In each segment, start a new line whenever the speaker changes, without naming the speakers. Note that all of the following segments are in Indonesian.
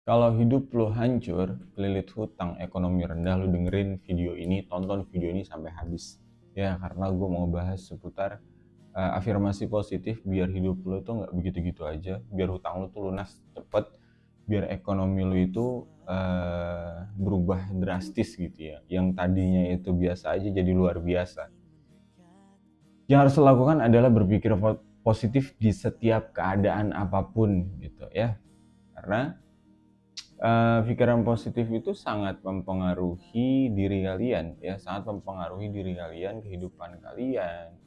Kalau hidup lo hancur, kelilit hutang, ekonomi rendah, lo dengerin video ini, tonton video ini sampai habis. Ya, karena gue mau bahas seputar afirmasi positif biar hidup lo tuh nggak begitu-gitu aja, biar hutang lo tuh lunas cepet, biar ekonomi lo itu berubah drastis gitu ya. Yang tadinya itu biasa aja jadi luar biasa. Yang harus lo lakukan adalah berpikir positif di setiap keadaan apapun gitu ya. Karena pikiran positif itu sangat mempengaruhi diri kalian ya, sangat mempengaruhi diri kalian, kehidupan kalian,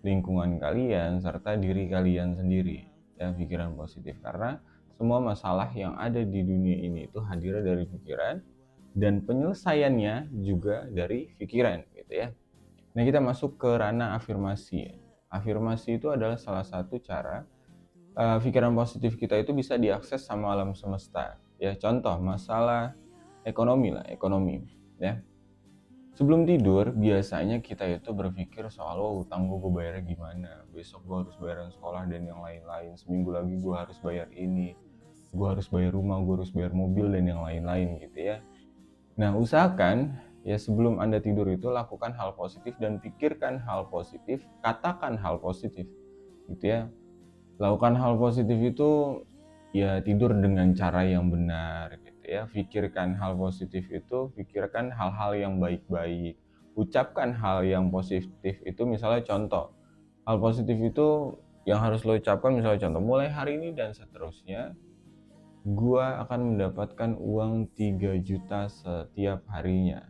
lingkungan kalian, serta diri kalian sendiri ya. Pikiran positif, karena semua masalah yang ada di dunia ini itu hadir dari pikiran dan penyelesaiannya juga dari pikiran gitu ya. Nah, kita masuk ke ranah afirmasi. Afirmasi itu adalah salah satu cara pikiran positif kita itu bisa diakses sama alam semesta ya. Contoh masalah ekonomi lah, ekonomi ya. Sebelum tidur biasanya kita itu berpikir soal utang gue bayarnya gimana, besok gue harus bayaran sekolah dan yang lain-lain, seminggu lagi gue harus bayar ini, gue harus bayar rumah, gue harus bayar mobil dan yang lain-lain gitu ya. Nah, usahakan ya sebelum Anda tidur itu lakukan hal positif dan pikirkan hal positif, katakan hal positif gitu ya. Lakukan hal positif itu ya tidur dengan cara yang benar gitu ya. Pikirkan hal positif itu, pikirkan hal-hal yang baik-baik. Ucapkan hal yang positif itu, misalnya contoh. Hal positif itu yang harus lo ucapkan, misalnya contoh, mulai hari ini dan seterusnya gua akan mendapatkan uang 3 juta setiap harinya.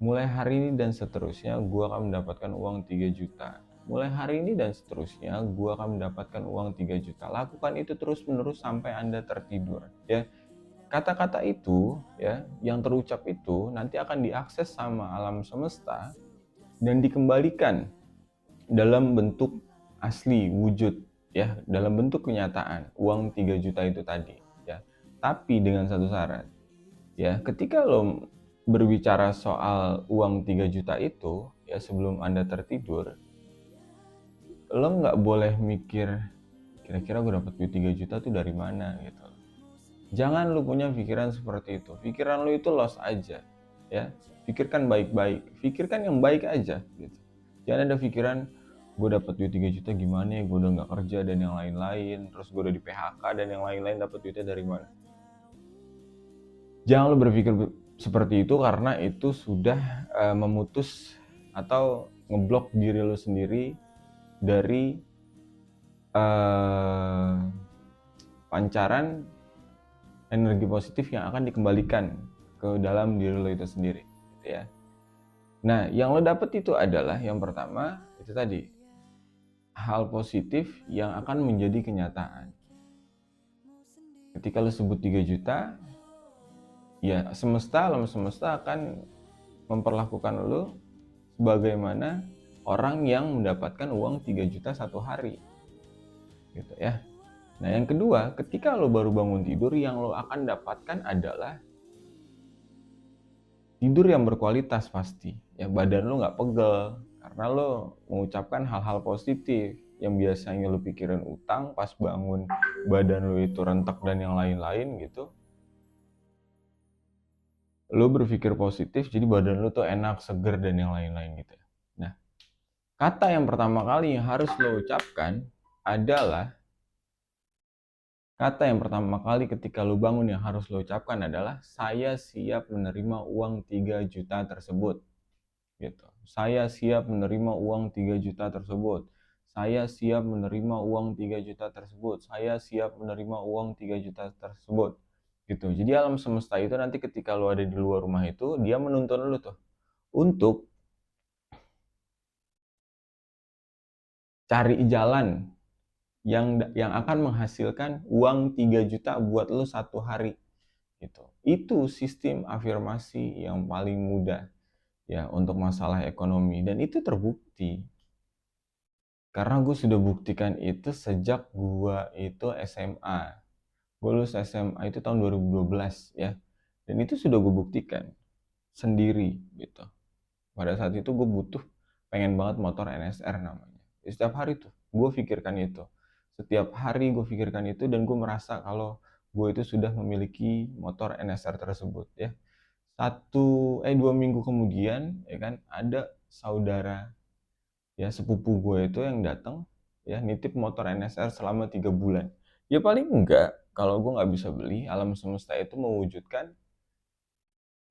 Mulai hari ini dan seterusnya, gua akan mendapatkan uang 3 juta. Mulai hari ini dan seterusnya, gua akan mendapatkan uang 3 juta. Lakukan itu terus-menerus sampai Anda tertidur. Ya, kata-kata itu, ya, yang terucap itu nanti akan diakses sama alam semesta dan dikembalikan dalam bentuk asli, wujud, ya, dalam bentuk kenyataan, uang 3 juta itu tadi. Ya, tapi dengan satu syarat. Ya, ketika lo berbicara soal uang 3 juta itu, ya sebelum Anda tertidur, lo nggak boleh mikir, kira-kira gue dapet duit 3 juta tuh dari mana gitu. Jangan lo punya pikiran seperti itu. Pikiran lo itu los aja, ya. Pikirkan baik-baik, pikirkan yang baik aja gitu. Jangan ada pikiran, gue dapet duit 3 juta gimana ya, gue udah nggak kerja dan yang lain-lain, terus gue udah di PHK dan yang lain-lain, dapet duitnya dari mana. Jangan lo berpikir seperti itu, karena itu sudah memutus atau ngeblok diri lo sendiri dari pancaran energi positif yang akan dikembalikan ke dalam diri lo itu sendiri gitu ya. Nah, yang lo dapet itu adalah yang pertama itu tadi, hal positif yang akan menjadi kenyataan. Ketika lo sebut 3 juta, ya alam semesta akan memperlakukan lo sebagaimana orang yang mendapatkan uang 3 juta satu hari gitu ya. Nah, yang kedua, ketika lo baru bangun tidur, yang lo akan dapatkan adalah tidur yang berkualitas pasti ya. Badan lo nggak pegel karena lo mengucapkan hal-hal positif. Yang biasanya lo pikirin utang, pas bangun badan lo itu rentek dan yang lain-lain gitu, lo berpikir positif jadi badan lo tuh enak, seger dan yang lain-lain gitu. Nah, kata yang pertama kali yang harus lo ucapkan adalah, kata yang pertama kali ketika lo bangun yang harus lo ucapkan adalah, saya siap menerima uang 3 juta tersebut. Gitu. Saya siap menerima uang 3 juta tersebut. Saya siap menerima uang 3 juta tersebut. Saya siap menerima uang 3 juta tersebut. Gitu. Jadi alam semesta itu nanti ketika lo ada di luar rumah itu, dia menuntun lo tuh untuk cari jalan yang akan menghasilkan uang 3 juta buat lo satu hari gitu. Itu sistem afirmasi yang paling mudah ya untuk masalah ekonomi, dan itu terbukti. Karena gue sudah buktikan itu sejak gue itu SMA. Gue lulus SMA itu tahun 2012 ya. Dan itu sudah gue buktikan sendiri gitu. Pada saat itu gue pengen banget motor NSR namanya. Setiap hari tuh gue pikirkan itu. Setiap hari gue pikirkan itu dan gue merasa kalau gue itu sudah memiliki motor NSR tersebut ya. 2 minggu kemudian ya kan ada saudara ya sepupu gue itu yang datang ya nitip motor NSR selama 3 bulan. Ya paling enggak kalau gue nggak bisa beli, alam semesta itu mewujudkan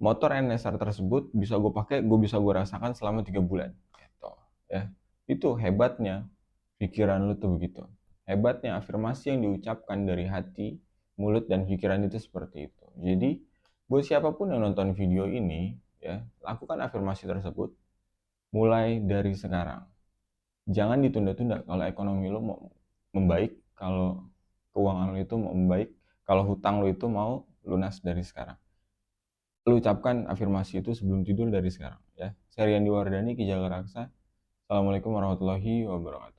motor NSR tersebut bisa gue pakai, bisa gue rasakan selama 3 bulan gitu ya. Itu hebatnya pikiran lu tuh begitu. Hebatnya afirmasi yang diucapkan dari hati, mulut, dan pikiran itu seperti itu. Jadi buat siapapun yang nonton video ini ya, lakukan afirmasi tersebut mulai dari sekarang. Jangan ditunda-tunda. Kalau ekonomi lu mau membaik, kalau keuangan lu itu mau membaik, kalau hutang lu itu mau lunas dari sekarang. Lu ucapkan afirmasi itu sebelum tidur dari sekarang ya. Saya Riyandi Wardani, Ki Jaga Raksa. Assalamualaikum warahmatullahi wabarakatuh.